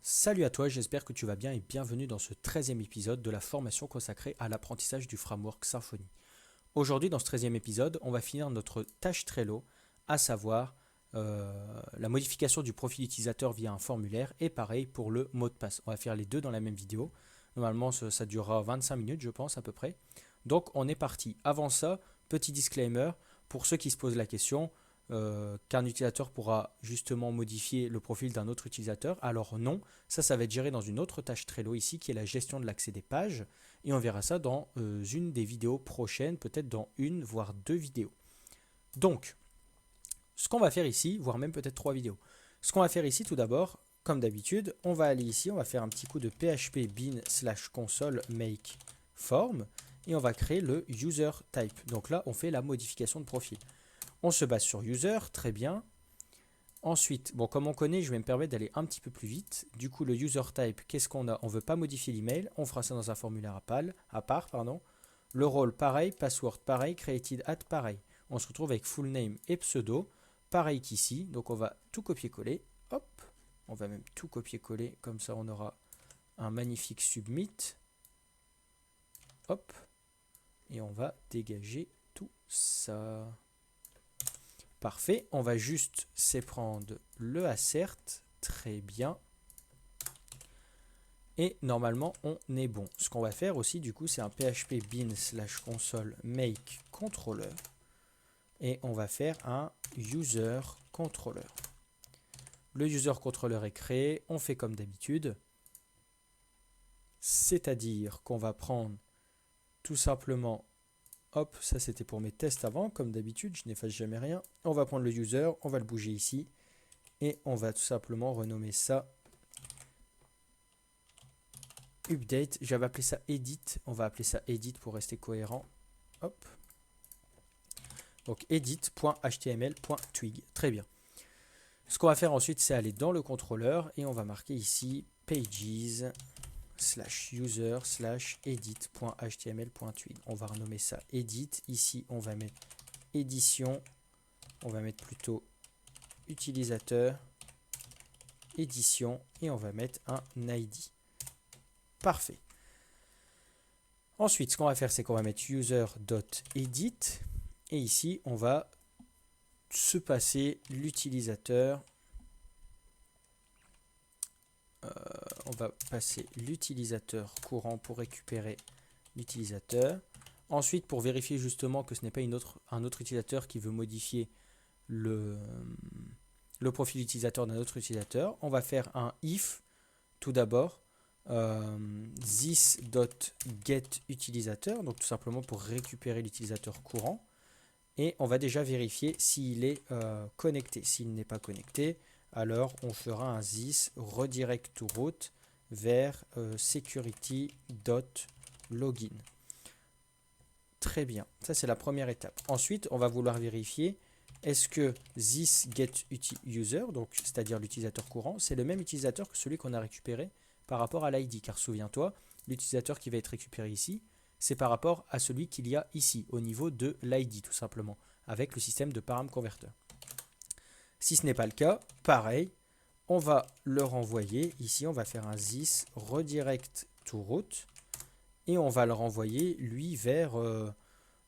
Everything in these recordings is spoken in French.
Salut à toi, j'espère que tu vas bien et bienvenue dans ce 13e épisode de la formation consacrée à l'apprentissage du framework Symfony. Aujourd'hui, dans ce 13e épisode, on va finir notre tâche Trello, à savoir la modification du profil utilisateur via un formulaire et pareil pour le mot de passe. On va faire les deux dans la même vidéo. Normalement, ça durera 25 minutes, je pense, à peu près. Donc, on est parti. Avant ça, petit disclaimer, pour ceux qui se posent la question, qu'un utilisateur pourra justement modifier le profil d'un autre utilisateur. Alors non, ça va être géré dans une autre tâche Trello ici qui est la gestion de l'accès des pages et on verra ça dans une des vidéos prochaines, peut-être dans une voire deux vidéos. Donc, ce qu'on va faire ici, voire même peut-être trois vidéos, ce qu'on va faire ici tout d'abord, comme d'habitude, on va aller ici, on va faire un petit coup de php bin/console make form et on va créer le user type. Donc là, on fait la modification de profil. On se base sur user, très bien. Ensuite, bon, comme on connaît, je vais me permettre d'aller un petit peu plus vite. Du coup, le user type, qu'est-ce qu'on a? On ne veut pas modifier l'email, on fera ça dans un formulaire à part. Le rôle, pareil, password, pareil, created at, pareil. On se retrouve avec full name et pseudo, pareil qu'ici. Donc, on va tout copier-coller. Hop, on va même tout copier-coller, comme ça on aura un magnifique submit. Hop, et on va dégager tout ça. Parfait, on va juste s'éprendre le assert, très bien. Et normalement, on est bon. Ce qu'on va faire aussi, du coup, c'est un php bin/console make controller. Et on va faire un user controller. Le user controller est créé, on fait comme d'habitude. C'est-à-dire qu'on va prendre tout simplement. Hop, ça c'était pour mes tests avant, comme d'habitude, je n'efface jamais rien. On va prendre le user, on va le bouger ici. Et on va tout simplement renommer ça update. J'avais appelé ça edit. On va appeler ça edit pour rester cohérent. Hop. Donc edit.html.twig. Très bien. Ce qu'on va faire ensuite, c'est aller dans le contrôleur et on va marquer ici pages/user/edit.html.twig. On va renommer ça edit. Ici, on va mettre édition. On va mettre plutôt utilisateur, édition et on va mettre un ID. Parfait. Ensuite, ce qu'on va faire, c'est qu'on va mettre user.edit et ici, on va se passer l'utilisateur. On va passer l'utilisateur courant pour récupérer l'utilisateur. Ensuite, pour vérifier justement que ce n'est pas un autre utilisateur qui veut modifier le profil utilisateur d'un autre utilisateur, on va faire un if tout d'abord. This.getUtilisateur, donc tout simplement pour récupérer l'utilisateur courant. Et on va déjà vérifier s'il est connecté. S'il n'est pas connecté, alors on fera un this redirect to root vers security.login. Très bien, ça c'est la première étape. Ensuite, on va vouloir vérifier est-ce que this get user, donc c'est-à-dire l'utilisateur courant, c'est le même utilisateur que celui qu'on a récupéré par rapport à l'ID. Car souviens-toi, l'utilisateur qui va être récupéré ici, c'est par rapport à celui qu'il y a ici, au niveau de l'ID tout simplement, avec le système de param converter. Si ce n'est pas le cas, pareil, on va le renvoyer. Ici, on va faire un this redirect to root et on va le renvoyer, lui, vers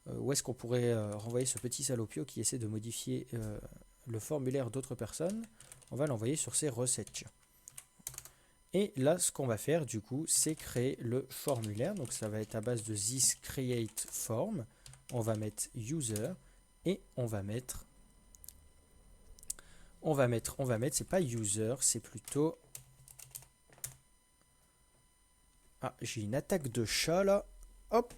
où est-ce qu'on pourrait renvoyer ce petit salopio qui essaie de modifier le formulaire d'autres personnes. On va l'envoyer sur ses recettes. Et là, ce qu'on va faire, du coup, c'est créer le formulaire. Donc, ça va être à base de this create form. On va mettre user et on va mettre, c'est pas user, c'est plutôt... Ah, j'ai une attaque de chat là. Hop.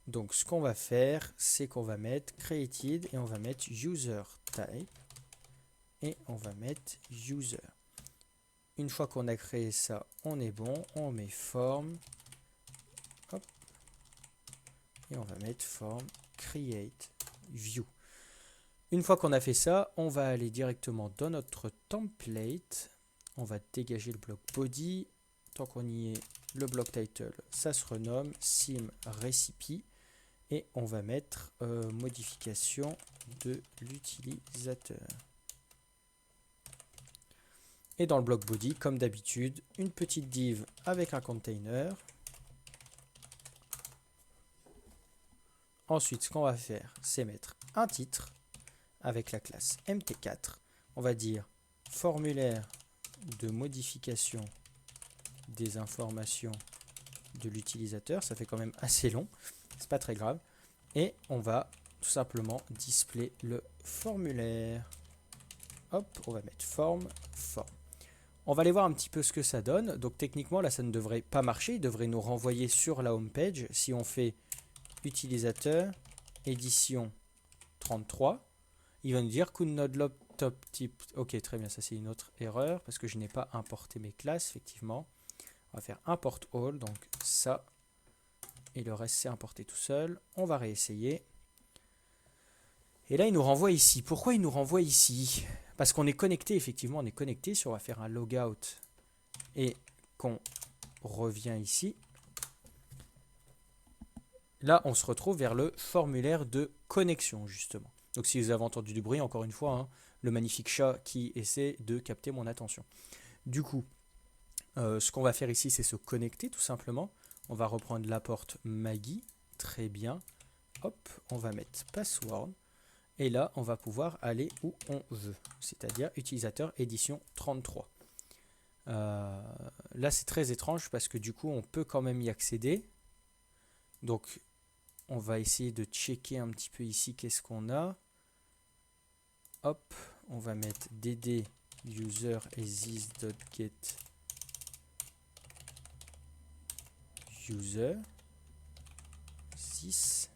Donc, ce qu'on va faire, c'est qu'on va mettre created et on va mettre user type. Et on va mettre user. Une fois qu'on a créé ça, on est bon. On met form. Hop. Et on va mettre form create view. Une fois qu'on a fait ça, on va aller directement dans notre template. On va dégager le bloc body. Tant qu'on y est, le bloc title, ça se renomme sim recipe. Et on va mettre modification de l'utilisateur. Et dans le bloc body, comme d'habitude, une petite div avec un container. Ensuite, ce qu'on va faire, c'est mettre un titre avec la classe MT4. On va dire formulaire de modification des informations de l'utilisateur. Ça fait quand même assez long, c'est pas très grave. Et on va tout simplement display le formulaire. Hop, on va mettre form. On va aller voir un petit peu ce que ça donne. Donc techniquement, là, ça ne devrait pas marcher. Il devrait nous renvoyer sur la home page. Si on fait utilisateur, édition 33, il va nous dire could not load top type. Ok, très bien, ça c'est une autre erreur parce que je n'ai pas importé mes classes, effectivement. On va faire import all, donc ça. Et le reste, c'est importé tout seul. On va réessayer. Et là, il nous renvoie ici. Pourquoi il nous renvoie ici? Parce qu'on est connecté, effectivement, on est connecté. Si on va faire un logout et qu'on revient ici, là, on se retrouve vers le formulaire de connexion, justement. Donc, si vous avez entendu du bruit, encore une fois, hein, le magnifique chat qui essaie de capter mon attention. Du coup, ce qu'on va faire ici, c'est se connecter, tout simplement. On va reprendre la porte Maggie. Très bien. Hop, on va mettre password. Et là, on va pouvoir aller où on veut, c'est-à-dire utilisateur édition 33. Là, c'est très étrange parce que du coup, on peut quand même y accéder. Donc, on va essayer de checker un petit peu ici qu'est-ce qu'on a. Hop, on va mettre dd user exist.get user 6.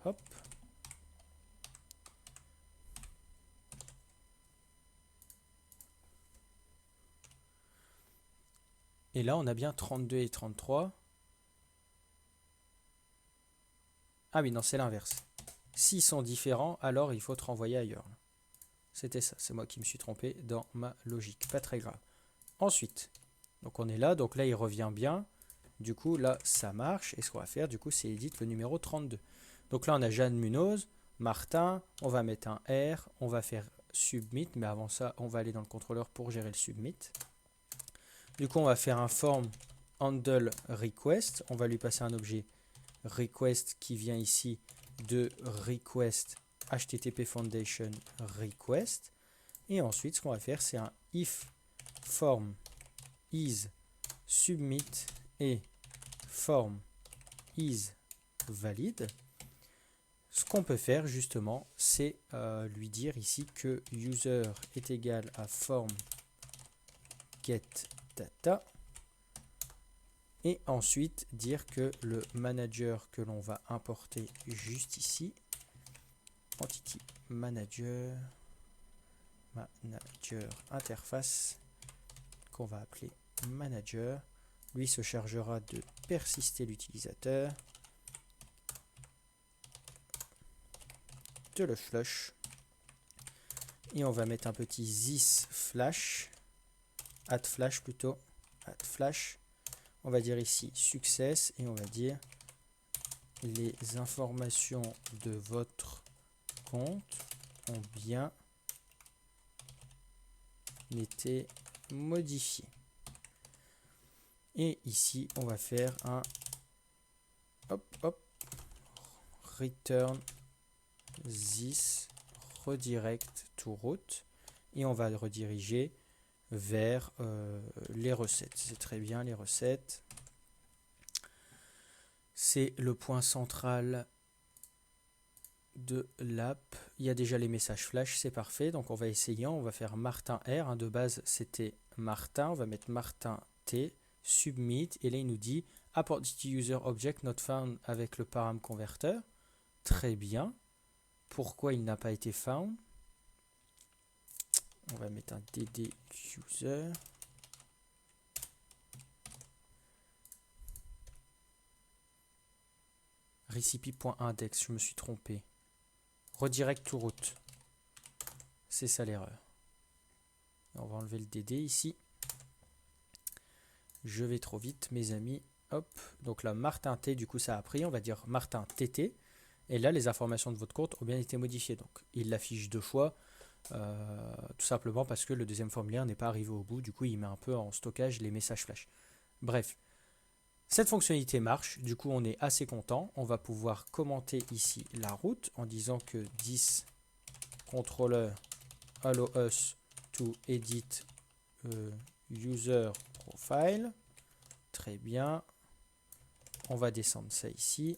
Hop. Et là, on a bien 32 et 33. Ah oui, non, c'est l'inverse. S'ils sont différents, alors il faut te renvoyer ailleurs. C'était ça, c'est moi qui me suis trompé dans ma logique. Pas très grave. Ensuite, donc on est là, donc là il revient bien. Du coup, là, ça marche. Et ce qu'on va faire, du coup, c'est edit le numéro 32. Donc là, on a Jeanne Munoz, Martin. On va mettre un R. On va faire submit. Mais avant ça, on va aller dans le contrôleur pour gérer le submit. Du coup, on va faire un form handle request. On va lui passer un objet request qui vient ici de request http foundation request. Et ensuite, ce qu'on va faire, c'est un if form is submit et form is valide. Ce qu'on peut faire justement, c'est lui dire ici que user est égal à form get data et ensuite dire que le manager que l'on va importer juste ici, entity manager interface qu'on va appeler manager, lui se chargera de persister l'utilisateur, de le flush et on va mettre un petit this flash add flash plutôt, add flash. On va dire ici success et on va dire les informations de votre compte ont bien été modifiées. Et ici, on va faire un return this redirect to route et on va le rediriger vers les recettes. C'est très bien, les recettes. C'est le point central de l'app. Il y a déjà les messages flash, c'est parfait. Donc on va essayer, on va faire Martin R. De base, c'était Martin. On va mettre Martin T, submit. Et là, il nous dit Identity user object not found avec le param converter. Très bien. Pourquoi il n'a pas été found? On va mettre un dd user. Recipe.index, je me suis trompé. Redirect to route. C'est ça l'erreur. On va enlever le dd ici. Je vais trop vite, mes amis. Hop. Donc là, Martin T, du coup, ça a pris. On va dire Martin TT. Et là, les informations de votre compte ont bien été modifiées. Donc, il l'affiche deux fois. tout simplement parce que le deuxième formulaire n'est pas arrivé au bout, du coup il met un peu en stockage les messages flash. Bref, cette fonctionnalité marche, du coup on est assez content. On va pouvoir commenter ici la route en disant que this controller allow us to edit user profile. Très bien. On va descendre ça ici.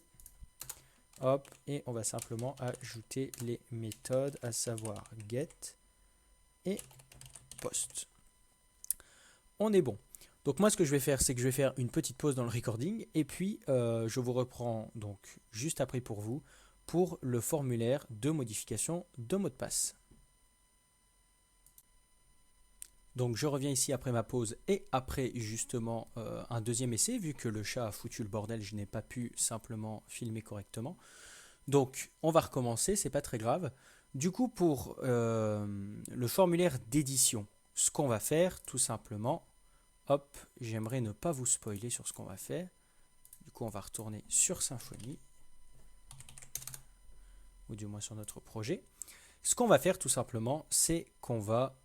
Hop, et on va simplement ajouter les méthodes, à savoir get et post. On est bon. Donc moi ce que je vais faire, c'est que je vais faire une petite pause dans le recording et puis je vous reprends donc juste après pour vous pour le formulaire de modification de mot de passe. Donc je reviens ici après ma pause et après justement un deuxième essai, vu que le chat a foutu le bordel, je n'ai pas pu simplement filmer correctement. Donc on va recommencer, c'est pas très grave. Du coup pour le formulaire d'édition, ce qu'on va faire tout simplement, hop, j'aimerais ne pas vous spoiler sur ce qu'on va faire. Du coup on va retourner sur Symfony, ou du moins sur notre projet. Ce qu'on va faire tout simplement, c'est qu'on va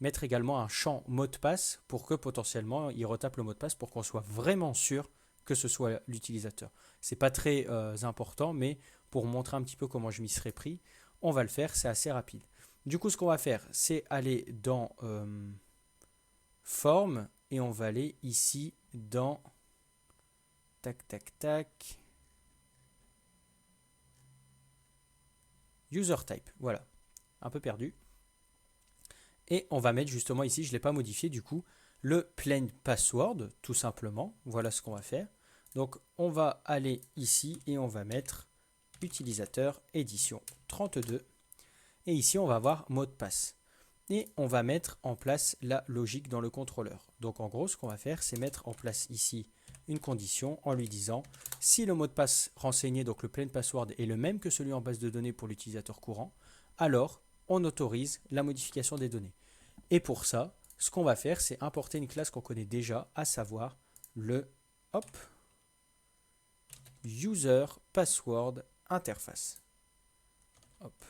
mettre également un champ mot de passe pour que potentiellement il retape le mot de passe pour qu'on soit vraiment sûr que ce soit l'utilisateur. C'est pas très important, mais pour montrer un petit peu comment je m'y serais pris, on va le faire, c'est assez rapide. Du coup, ce qu'on va faire, c'est aller dans Forme et on va aller ici dans tac tac tac User Type. Voilà, un peu perdu. Et on va mettre justement ici, je ne l'ai pas modifié du coup, le plain password, tout simplement. Voilà ce qu'on va faire. Donc on va aller ici et on va mettre utilisateur édition 32. Et ici on va avoir mot de passe. Et on va mettre en place la logique dans le contrôleur. Donc en gros ce qu'on va faire, c'est mettre en place ici une condition en lui disant si le mot de passe renseigné, donc le plain password, est le même que celui en base de données pour l'utilisateur courant, alors on autorise la modification des données. Et pour ça, ce qu'on va faire, c'est importer une classe qu'on connaît déjà, à savoir le user password interface. Hop.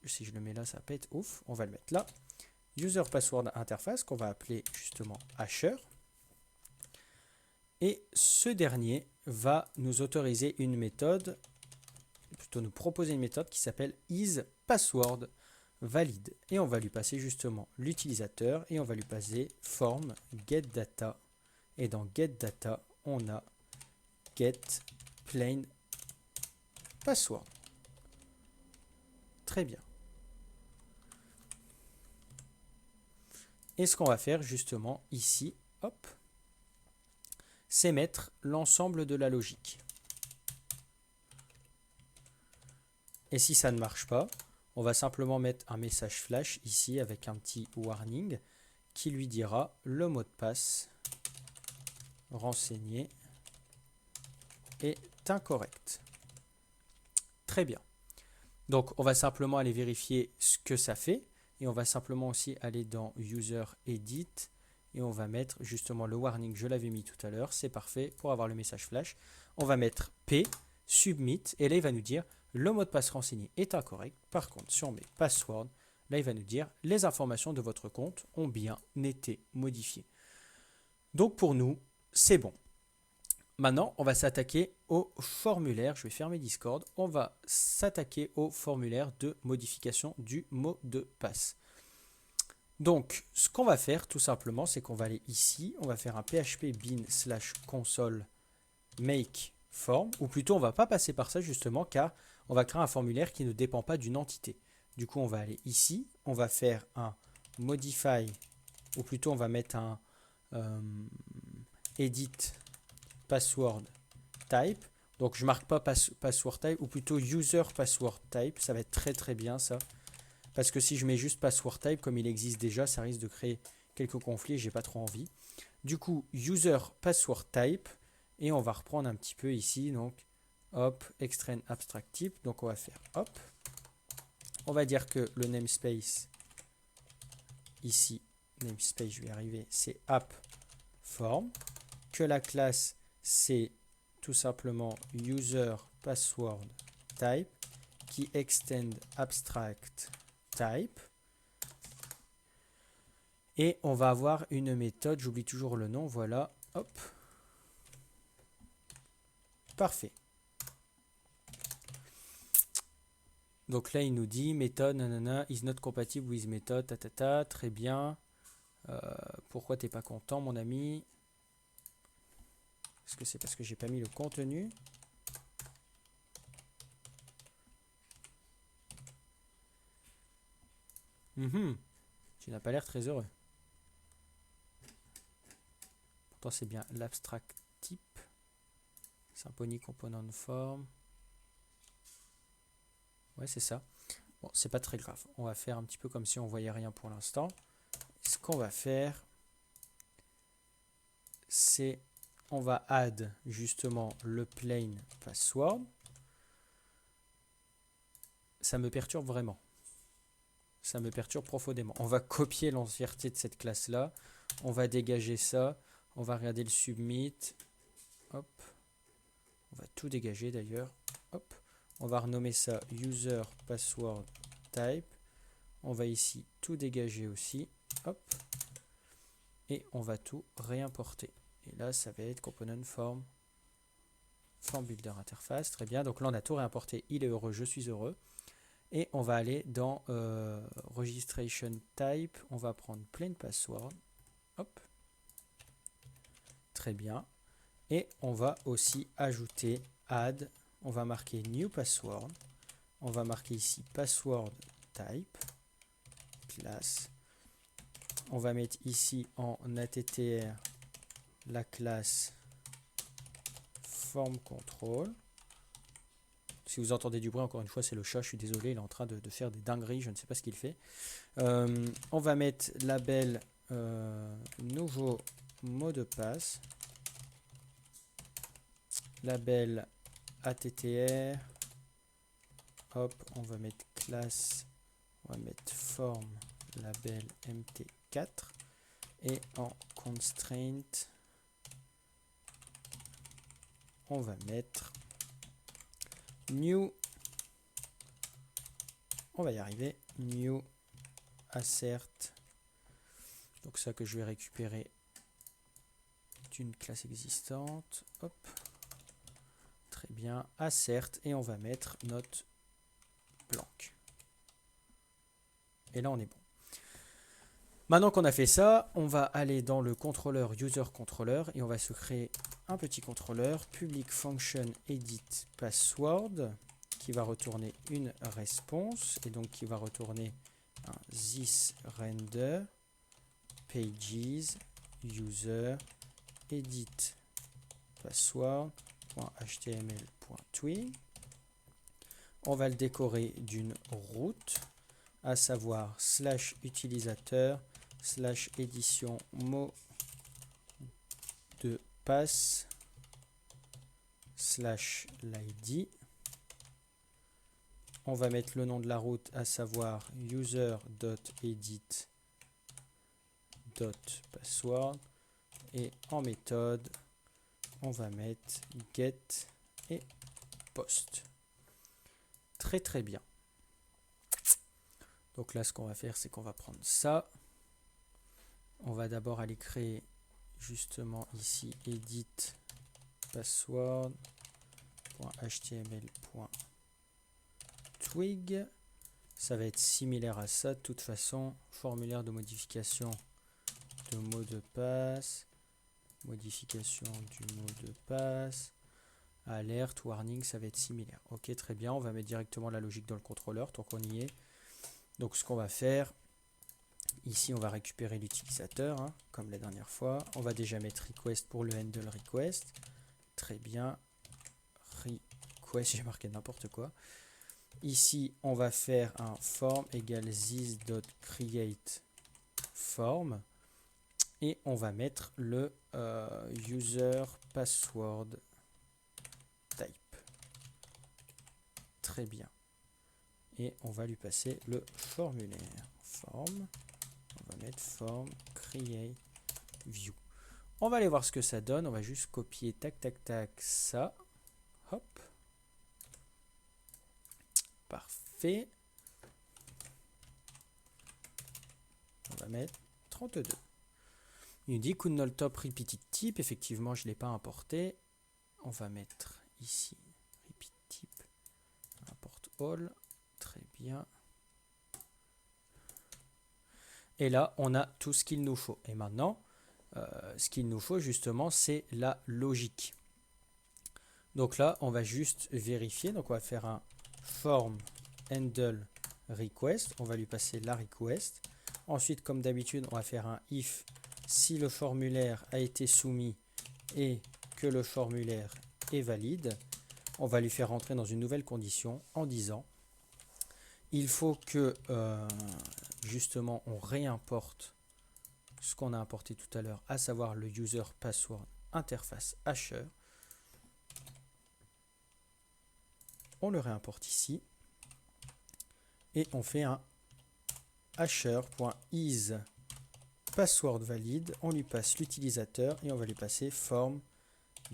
Si je le mets là, ça va pas être ouf. On va le mettre là. User password interface qu'on va appeler justement hasher. Et ce dernier va nous autoriser une méthode, plutôt nous proposer une méthode qui s'appelle isPassword valide. Et on va lui passer justement l'utilisateur et on va lui passer form getData. Et dans getData, on a getPlain password. Très bien. Et ce qu'on va faire justement ici, hop, c'est mettre l'ensemble de la logique. Et si ça ne marche pas, on va simplement mettre un message flash ici avec un petit warning qui lui dira le mot de passe renseigné est incorrect. Très bien. Donc on va simplement aller vérifier ce que ça fait et on va simplement aussi aller dans User Edit et on va mettre justement le warning, je l'avais mis tout à l'heure, c'est parfait pour avoir le message flash. On va mettre P, submit, et là il va nous dire le mot de passe renseigné est incorrect. Par contre, si on met password, là il va nous dire les informations de votre compte ont bien été modifiées. Donc pour nous, c'est bon. Maintenant, on va s'attaquer au formulaire. Je vais fermer Discord. On va s'attaquer au formulaire de modification du mot de passe. Donc, ce qu'on va faire tout simplement, c'est qu'on va aller ici, on va faire un php bin/console make form, ou plutôt on ne va pas passer par ça justement car on va créer un formulaire qui ne dépend pas d'une entité. Du coup, on va aller ici, on va faire un modify, ou plutôt on va mettre un edit password type. Donc je marque pas password type, ou plutôt user password type, ça va être très très bien ça. Parce que si je mets juste password type, comme il existe déjà, ça risque de créer quelques conflits, j'ai pas trop envie. Du coup, user password type, et on va reprendre un petit peu ici, donc hop, extrain abstract type, donc on va faire hop. On va dire que le namespace, ici, namespace, je vais y arriver, c'est app form, que la classe, c'est tout simplement user password type, qui extend abstract type, Et on va avoir une méthode, j'oublie toujours le nom, voilà, hop. Parfait. Donc là, il nous dit méthode, nanana, is not compatible with method, tatata, très bien. Pourquoi t'es pas content, mon ami? Est-ce que c'est parce que j'ai pas mis le contenu? Tu n'as pas l'air très heureux. Pourtant, c'est bien l'abstract type. Symfony component form. Ouais, c'est ça. Bon, c'est pas très grave. On va faire un petit peu comme si on voyait rien pour l'instant. Ce qu'on va faire, c'est on va add justement le plain password. Ça me perturbe vraiment. Ça me perturbe profondément. On va copier l'entièreté de cette classe-là. On va dégager ça. On va regarder le submit. Hop. On va tout dégager d'ailleurs. Hop. On va renommer ça user password type. On va ici tout dégager aussi. Hop. Et on va tout réimporter. Et là, ça va être component form builder interface. Très bien. Donc là, on a tout réimporté. Il est heureux, je suis heureux. Et on va aller dans registration type. On va prendre plain password. Hop. Très bien. Et on va aussi ajouter add. On va marquer new password. On va marquer ici password type. Classe. On va mettre ici en attr la classe form control. Si vous entendez du bruit, encore une fois, c'est le chat, je suis désolé, il est en train de faire des dingueries, je ne sais pas ce qu'il fait. On va mettre label nouveau mot de passe, label attr, hop, on va mettre classe, on va mettre form label mt4, et en constraint, on va mettre new, on va y arriver, new assert, donc ça que je vais récupérer d'une classe existante, hop, très bien, assert, et on va mettre notre blanc. Et là on est bon. Maintenant qu'on a fait ça, on va aller dans le contrôleur user controller et on va se créer un petit contrôleur public function edit password qui va retourner une response et donc qui va retourner un this render pages user edit password.html.twig. On va le décorer d'une route, à savoir slash utilisateur slash édition mot de passe slash l'id. On va mettre le nom de la route, à savoir user.edit.password et en méthode on va mettre get et post. Très très bien. Donc là ce qu'on va faire, c'est qu'on va prendre ça. On va d'abord aller créer justement ici edit password.html.twig. Ça va être similaire à ça de toute façon. Formulaire de modification de mot de passe. Modification du mot de passe. Alerte, warning, ça va être similaire. Ok, très bien. On va mettre directement la logique dans le contrôleur tant qu'on y est. Donc ce qu'on va faire, ici on va récupérer l'utilisateur, hein, comme la dernière fois. On va déjà mettre request pour le handle request. Très bien. Request, j'ai marqué n'importe quoi. Ici on va faire un form égale this.create form. Et on va mettre le user password type. Très bien. Et on va lui passer le formulaire. Form. On va mettre form create view. On va aller voir ce que ça donne. On va juste copier tac tac tac ça. Hop. Parfait. On va mettre 32. Il nous dit could not top repeated type. Effectivement, je ne l'ai pas importé. On va mettre ici repeat type import all. Très bien. Et là, on a tout ce qu'il nous faut. Et maintenant, ce qu'il nous faut justement, c'est la logique. Donc là, on va juste vérifier. Donc on va faire un form handle request. On va lui passer la request. Ensuite, comme d'habitude, on va faire un if si le formulaire a été soumis et que le formulaire est valide. On va lui faire rentrer dans une nouvelle condition en disant il faut que justement on réimporte ce qu'on a importé tout à l'heure, à savoir le user password interface hasher. On le réimporte ici et on fait un hasher.is password valide. On lui passe l'utilisateur et on va lui passer form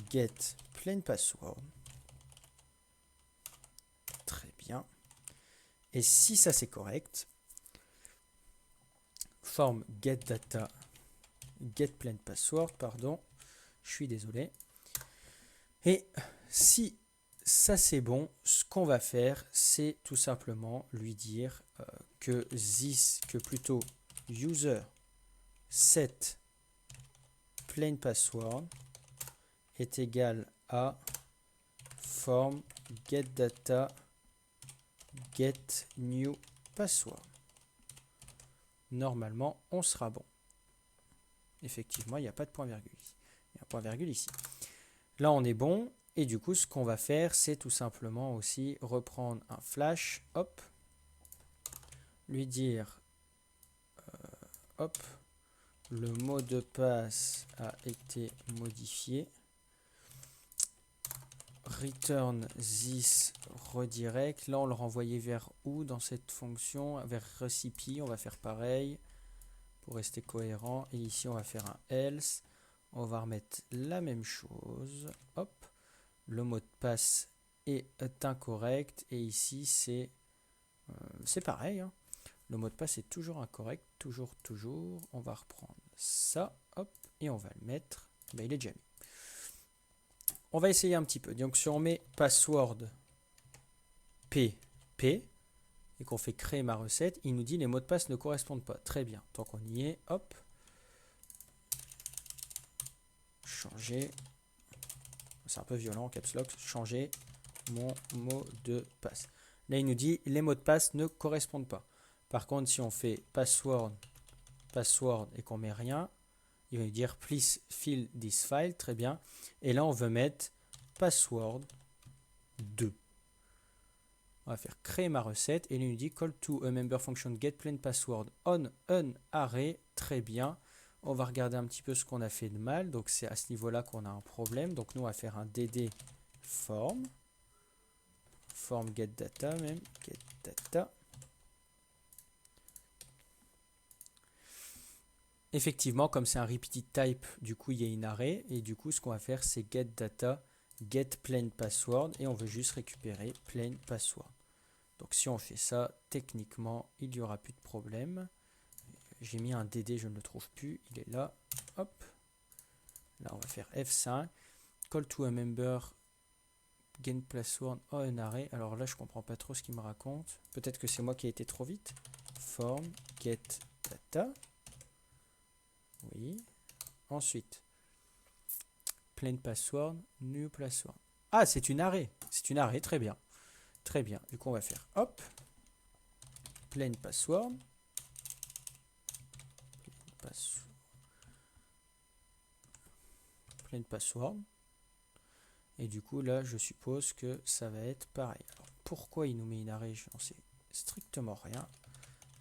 get plain password. Très bien. Et si ça c'est correct, form get data get plain password, pardon, je suis désolé. Et si ça c'est bon, ce qu'on va faire, c'est tout simplement lui dire que plutôt user set plain password est égal à form get data get new password. Normalement, on sera bon. Effectivement, il n'y a pas de point virgule ici. Il y a un point virgule ici. Là, on est bon. Et du coup, ce qu'on va faire, c'est tout simplement aussi reprendre un flash, hop, lui dire, hop, le mot de passe a été modifié. Return this redirect. Là, on le renvoyait vers où dans cette fonction? Vers recipe. On va faire pareil pour rester cohérent. Et ici, on va faire un else. On va remettre la même chose. Hop. Le mot de passe est incorrect. Et ici, c'est pareil. Hein. Le mot de passe est toujours incorrect. Toujours. On va reprendre ça. Hop. Et on va le mettre. Ben, il est déjà mis. On va essayer un petit peu. Donc, si on met password pp et qu'on fait créer ma recette, il nous dit les mots de passe ne correspondent pas. Très bien. Tant qu'on y est, hop. Changer. C'est un peu violent, caps lock. Changer mon mot de passe. Là, il nous dit les mots de passe ne correspondent pas. Par contre, si on fait password et qu'on met rien, il va nous dire please fill this file. Très bien. Et là, on veut mettre password 2. On va faire créer ma recette et il nous dit call to a member function get plain password on an array. Très bien. On va regarder un petit peu ce qu'on a fait de mal. Donc, c'est à ce niveau-là qu'on a un problème. Donc, nous, on va faire un dd form get data même, get data. Effectivement, comme c'est un repeated type, du coup, il y a une array. Et du coup, ce qu'on va faire, c'est get data, get plain password. Et on veut juste récupérer plain password. Donc, si on fait ça, techniquement, il n'y aura plus de problème. J'ai mis un DD, je ne le trouve plus. Il est là. Hop. Là, on va faire F5. Call to a member, get password, un array. Alors là, je ne comprends pas trop ce qu'il me raconte. Peut-être que c'est moi qui ai été trop vite. Form, get data. Oui. Ensuite, plain password, new password. Ah, c'est une array. C'est une array, très bien. Très bien. Du coup, on va faire hop. Plain password. Plain password. Et du coup, là, je suppose que ça va être pareil. Alors, pourquoi il nous met une array? Je n'en sais strictement rien.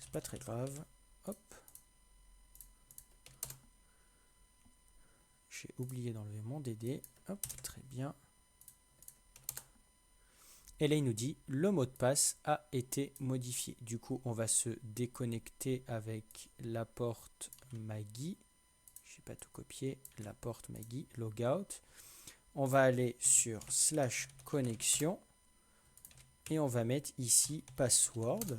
C'est pas très grave. Hop. J'ai oublié d'enlever mon DD. Hop, très bien. Et là, il nous dit le mot de passe a été modifié. Du coup, on va se déconnecter avec la porte Maggie. Je n'ai pas tout copié. La porte Maggie, logout. On va aller sur /connexion et on va mettre ici password.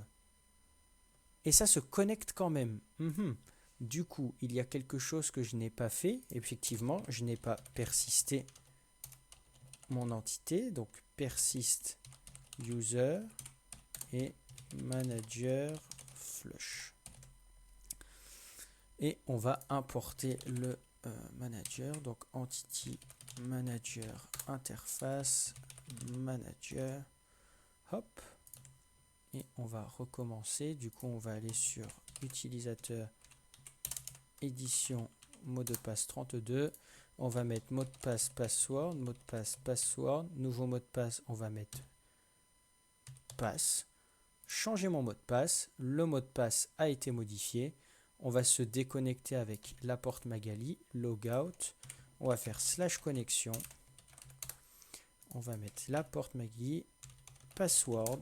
Et ça se connecte quand même. Du coup, il y a quelque chose que je n'ai pas fait. Effectivement, je n'ai pas persisté mon entité. Donc, persist user et manager flush. Et on va importer le manager. Donc, entity manager interface manager. Hop. Et on va recommencer. Du coup, on va aller sur utilisateur édition mot de passe 32. On va mettre mot de passe password, mot de passe password, nouveau mot de passe, on va mettre passe. Changer mon mot de passe, le mot de passe a été modifié. On va se déconnecter avec la porte Magali, logout. On va faire slash connexion. On va mettre la porte Magali, password.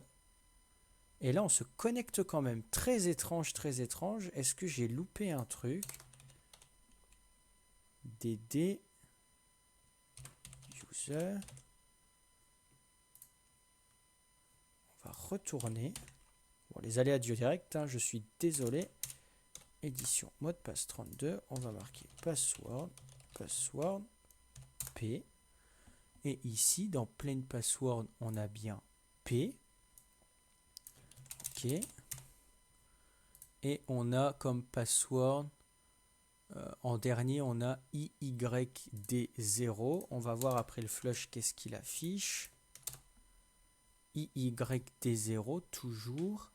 Et là, on se connecte quand même. Très étrange, très étrange. Est-ce que j'ai loupé un truc? DD user. On va retourner. Bon, les aléas du direct, hein, je suis désolé. Édition mot de passe 32. On va marquer password, password, P. Et ici, dans plain password, on a bien P. OK. Et on a comme password, en dernier, on a IYD0. On va voir après le flush qu'est-ce qu'il affiche. IYD0, toujours.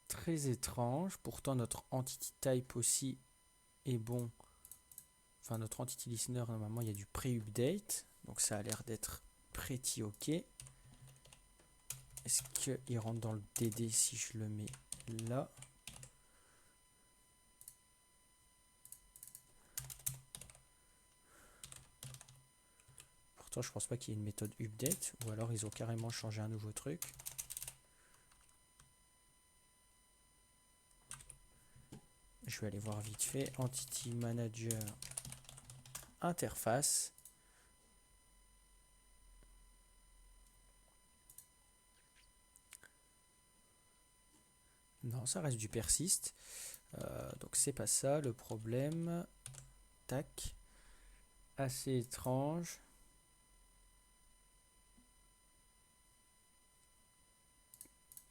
Très étrange. Pourtant, notre entity type aussi est bon. Enfin, notre entity listener, normalement, il y a du pré-update. Donc, ça a l'air d'être pretty OK. Est-ce qu'il rentre dans le DD si je le mets là? Pourtant, je pense pas qu'il y ait une méthode update. Ou alors, ils ont carrément changé un nouveau truc. Je vais aller voir vite fait. Entity Manager interface. Non, ça reste du persist. Donc c'est pas ça le problème. Tac. Assez étrange.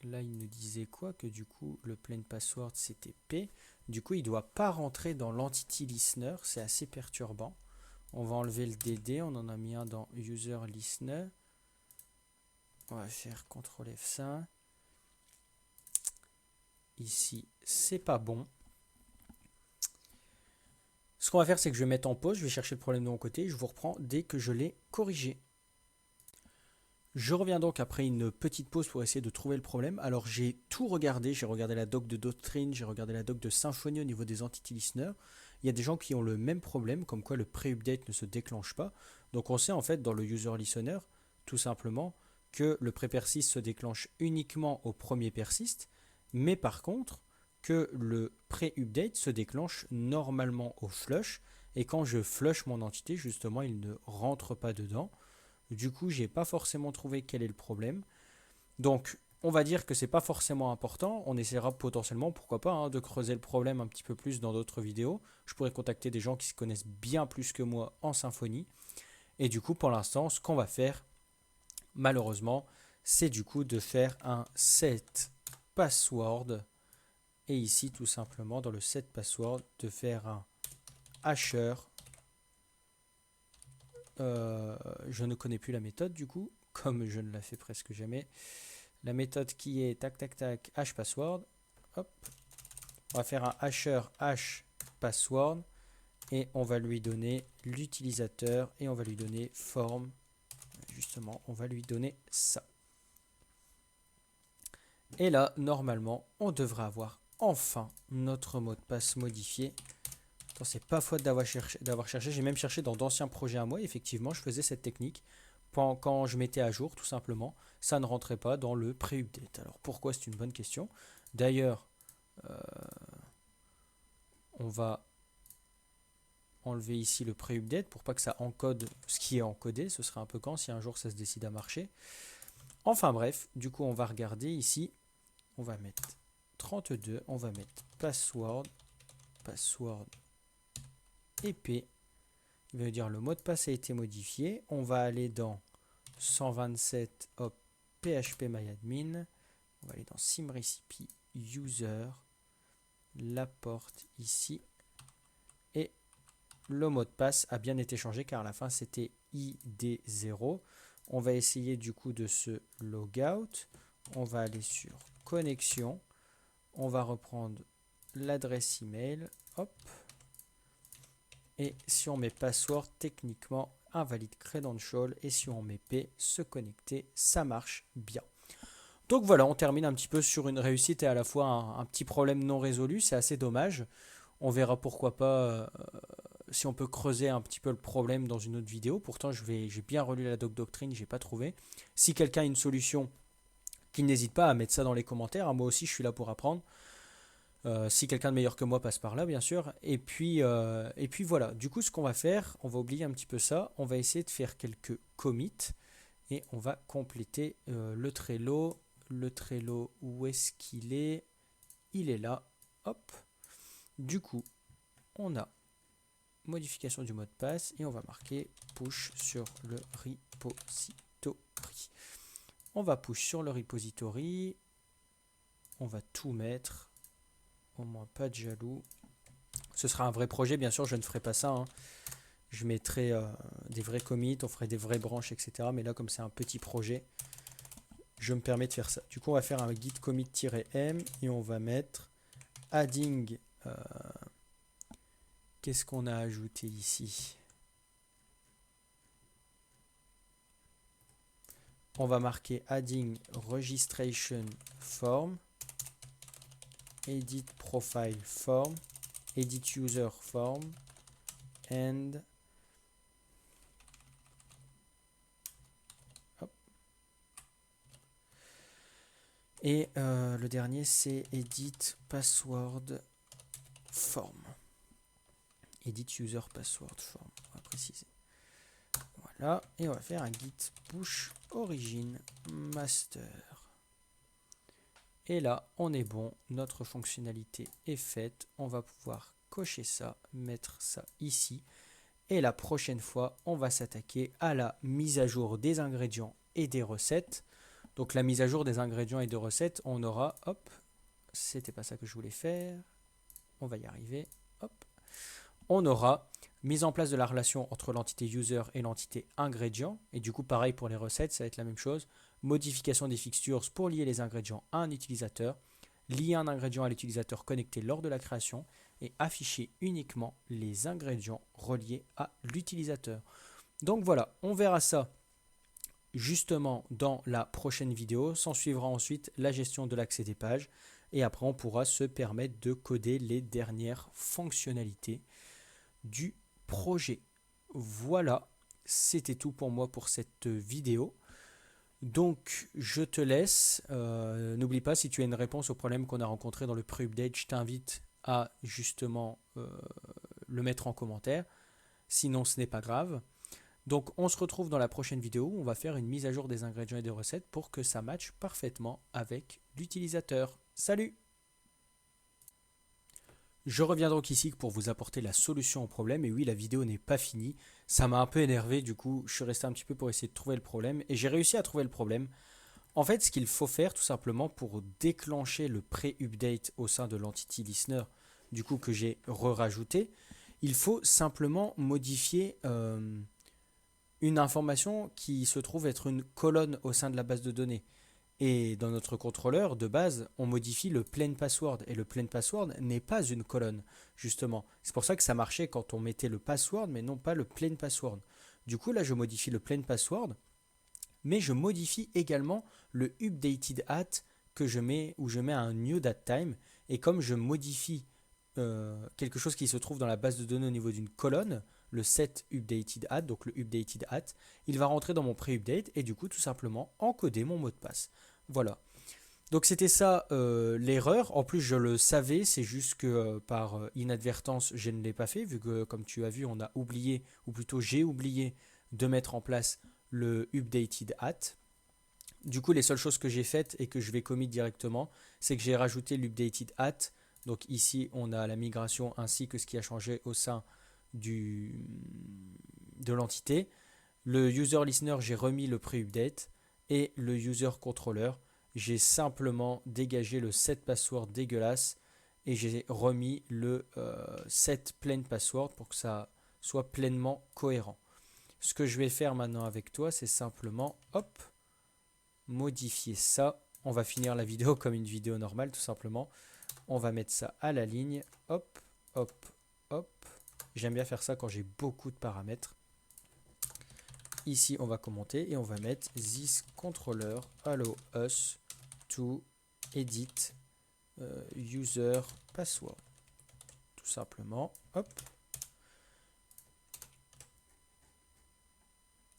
Là, il nous disait quoi? Que du coup, le plain password, c'était P. Du coup, il ne doit pas rentrer dans l'entity listener. C'est assez perturbant. On va enlever le DD. On en a mis un dans user listener. On va faire CTRL F5. Ici, c'est pas bon. Ce qu'on va faire, c'est que je vais mettre en pause. Je vais chercher le problème de mon côté. Je vous reprends dès que je l'ai corrigé. Je reviens donc après une petite pause pour essayer de trouver le problème. Alors j'ai tout regardé, j'ai regardé la doc de Doctrine, j'ai regardé la doc de Symfony au niveau des entity listeners. Il y a des gens qui ont le même problème, comme quoi le pré-update ne se déclenche pas. Donc on sait en fait dans le user listener, tout simplement, que le pré-persist se déclenche uniquement au premier persist, mais par contre que le pré-update se déclenche normalement au flush, et quand je flush mon entité, justement, il ne rentre pas dedans. Du coup, j'ai pas forcément trouvé quel est le problème. Donc, on va dire que c'est pas forcément important. On essaiera potentiellement, pourquoi pas, hein, de creuser le problème un petit peu plus dans d'autres vidéos. Je pourrais contacter des gens qui se connaissent bien plus que moi en Symfony. Et du coup, pour l'instant, ce qu'on va faire, malheureusement, c'est du coup de faire un set password. Et ici, tout simplement, dans le set password, de faire un hasher. Je ne connais plus la méthode du coup, comme je ne la fais presque jamais. La méthode qui est tac tac tac hash password. Hop. On va faire un hasher hash password et on va lui donner l'utilisateur et on va lui donner form. Justement, on va lui donner ça. Et là, normalement, on devrait avoir enfin notre mot de passe modifié. C'est pas faute d'avoir cherché. J'ai même cherché dans d'anciens projets à moi. Effectivement, je faisais cette technique. Quand je mettais à jour, tout simplement, ça ne rentrait pas dans le pré-update. Alors pourquoi? C'est une bonne question. D'ailleurs, on va enlever ici le pré-update pour pas que ça encode ce qui est encodé. Ce serait un peu quand si un jour ça se décide à marcher. Enfin bref, du coup, on va regarder ici. On va mettre 32, on va mettre password épée. Il veut dire le mot de passe a été modifié. On va aller dans 127, hop, phpMyAdmin. On va aller dans SimRecipe User, la porte ici. Et le mot de passe a bien été changé car à la fin c'était ID0. On va essayer du coup de se logout. On va aller sur connexion. On va reprendre l'adresse email. Hop. Et si on met password, techniquement invalide credential. Et si on met P, se connecter, ça marche bien. Donc voilà, on termine un petit peu sur une réussite et à la fois un petit problème non résolu. C'est assez dommage. On verra pourquoi pas si on peut creuser un petit peu le problème dans une autre vidéo. Pourtant, j'ai bien relu la doctrine, j'ai pas trouvé. Si quelqu'un a une solution, qu'il n'hésite pas à mettre ça dans les commentaires. Moi aussi, je suis là pour apprendre. Si quelqu'un de meilleur que moi passe par là, bien sûr. Et puis voilà. Du coup, ce qu'on va faire, on va oublier un petit peu ça. On va essayer de faire quelques commits et on va compléter le Trello. Le Trello, où est-ce qu'il est? Il est là. Hop. Du coup, on a modification du mot de passe et on va marquer push sur le repository. On va push sur le repository. On va tout mettre. Au moins pas de jaloux. Ce sera un vrai projet, bien sûr, je ne ferai pas ça. Hein. Je mettrai des vrais commits, on ferait des vraies branches, etc. Mais là, comme c'est un petit projet, je me permets de faire ça. Du coup, on va faire un git commit-m et on va mettre adding. Qu'est-ce qu'on a ajouté ici? On va marquer adding registration form, edit profile form, edit user form, and hop. Et le dernier c'est edit password form. Edit user password form, on va préciser. Voilà, et on va faire un git push origin master. Et là, on est bon, notre fonctionnalité est faite. On va pouvoir cocher ça, mettre ça ici. Et la prochaine fois, on va s'attaquer à la mise à jour des ingrédients et des recettes. Donc la mise à jour des ingrédients et des recettes, on aura, hop, c'était pas ça que je voulais faire. On va y arriver, hop. On aura mise en place de la relation entre l'entité user et l'entité ingrédient. Et du coup, pareil pour les recettes, ça va être la même chose. Modification des fixtures pour lier les ingrédients à un utilisateur. Lier un ingrédient à l'utilisateur connecté lors de la création. Et afficher uniquement les ingrédients reliés à l'utilisateur. Donc voilà, on verra ça justement dans la prochaine vidéo. S'en suivra ensuite la gestion de l'accès des pages. Et après, on pourra se permettre de coder les dernières fonctionnalités du projet. Voilà, c'était tout pour moi pour cette vidéo. Donc, je te laisse. N'oublie pas, si tu as une réponse au problème qu'on a rencontré dans le pré-update, je t'invite à justement le mettre en commentaire. Sinon, ce n'est pas grave. Donc, on se retrouve dans la prochaine vidéo où on va faire une mise à jour des ingrédients et des recettes pour que ça matche parfaitement avec l'utilisateur. Salut! Je reviens donc ici pour vous apporter la solution au problème. Et oui, la vidéo n'est pas finie. Ça m'a un peu énervé, du coup, je suis resté un petit peu pour essayer de trouver le problème. Et j'ai réussi à trouver le problème. En fait, ce qu'il faut faire tout simplement pour déclencher le pré-update au sein de l'entity listener, du coup, que j'ai rajouté, il faut simplement modifier une information qui se trouve être une colonne au sein de la base de données. Et dans notre contrôleur, de base, on modifie le plain password. Et le plain password n'est pas une colonne, justement. C'est pour ça que ça marchait quand on mettait le password, mais non pas le plain password. Du coup, là, je modifie le plain password, mais je modifie également le updated at que je mets, où je mets un new date time. Et comme je modifie quelque chose qui se trouve dans la base de données au niveau d'une colonne, le set updated at, donc le updated at, il va rentrer dans mon pré-update et du coup, tout simplement, encoder mon mot de passe. Voilà. Donc c'était ça l'erreur. En plus, je le savais, c'est juste que par inadvertance, je ne l'ai pas fait, vu que, comme tu as vu, on a oublié, ou plutôt j'ai oublié de mettre en place le updated at. Du coup, les seules choses que j'ai faites et que je vais commit directement, c'est que j'ai rajouté l'updated at. Donc ici, on a la migration ainsi que ce qui a changé au sein de l'entité. Le user listener, j'ai remis le pre-update. Et le user controller, j'ai simplement dégagé le set password dégueulasse et j'ai remis le set plain password pour que ça soit pleinement cohérent. Ce que je vais faire maintenant avec toi, c'est simplement, hop, modifier ça. On va finir la vidéo comme une vidéo normale, tout simplement. On va mettre ça à la ligne. Hop, hop, hop. J'aime bien faire ça quand j'ai beaucoup de paramètres. Ici, on va commenter et on va mettre this controller allow us to edit user password. Tout simplement. Hop.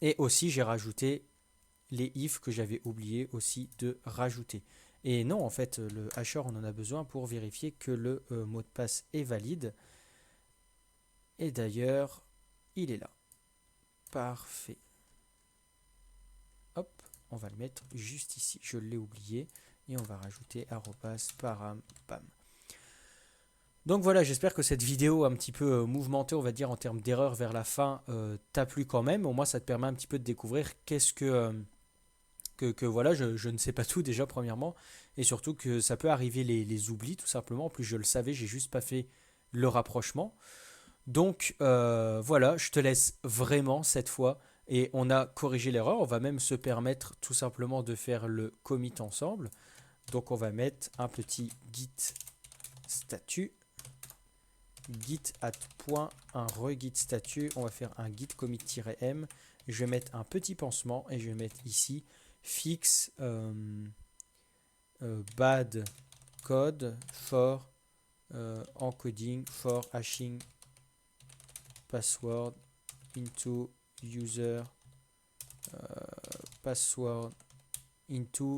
Et aussi, j'ai rajouté les if que j'avais oublié aussi de rajouter. Et non, en fait, le hasher, on en a besoin pour vérifier que le mot de passe est valide. Et d'ailleurs, il est là. Parfait. Hop, on va le mettre juste ici. Je l'ai oublié. Et on va rajouter @param, pam. Donc voilà, j'espère que cette vidéo un petit peu mouvementée, on va dire, en termes d'erreurs vers la fin, t'a plu quand même. Au moins, ça te permet un petit peu de découvrir qu'est-ce que voilà, je ne sais pas tout déjà, premièrement. Et surtout que ça peut arriver les oublis, tout simplement. En plus, je le savais, j'ai juste pas fait le rapprochement. Donc voilà, je te laisse vraiment cette fois. Et on a corrigé l'erreur. On va même se permettre tout simplement de faire le commit ensemble. Donc on va mettre un petit git statut. Git at point, un regit statut. On va faire un git commit-m. Je vais mettre un petit pansement et je vais mettre ici fix bad code for encoding for hashing password into user password into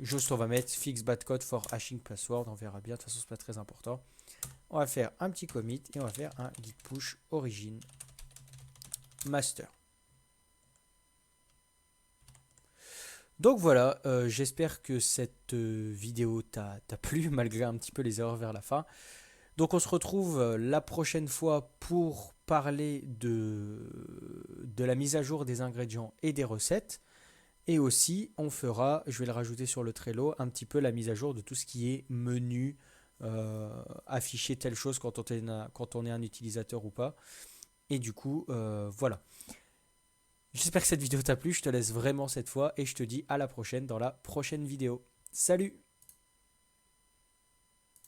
juste on va mettre fix bad code for hashing password, on verra bien, de toute façon c'est pas très important. On va faire un petit commit et on va faire un git push origin master. Donc voilà, j'espère que cette vidéo t'a plu malgré un petit peu les erreurs vers la fin. Donc on se retrouve la prochaine fois pour parler de la mise à jour des ingrédients et des recettes. Et aussi, on fera, je vais le rajouter sur le Trello, un petit peu la mise à jour de tout ce qui est menu, afficher telle chose quand on est un utilisateur ou pas. Et du coup, voilà. J'espère que cette vidéo t'a plu, je te laisse vraiment cette fois et je te dis à la prochaine dans la prochaine vidéo. Salut!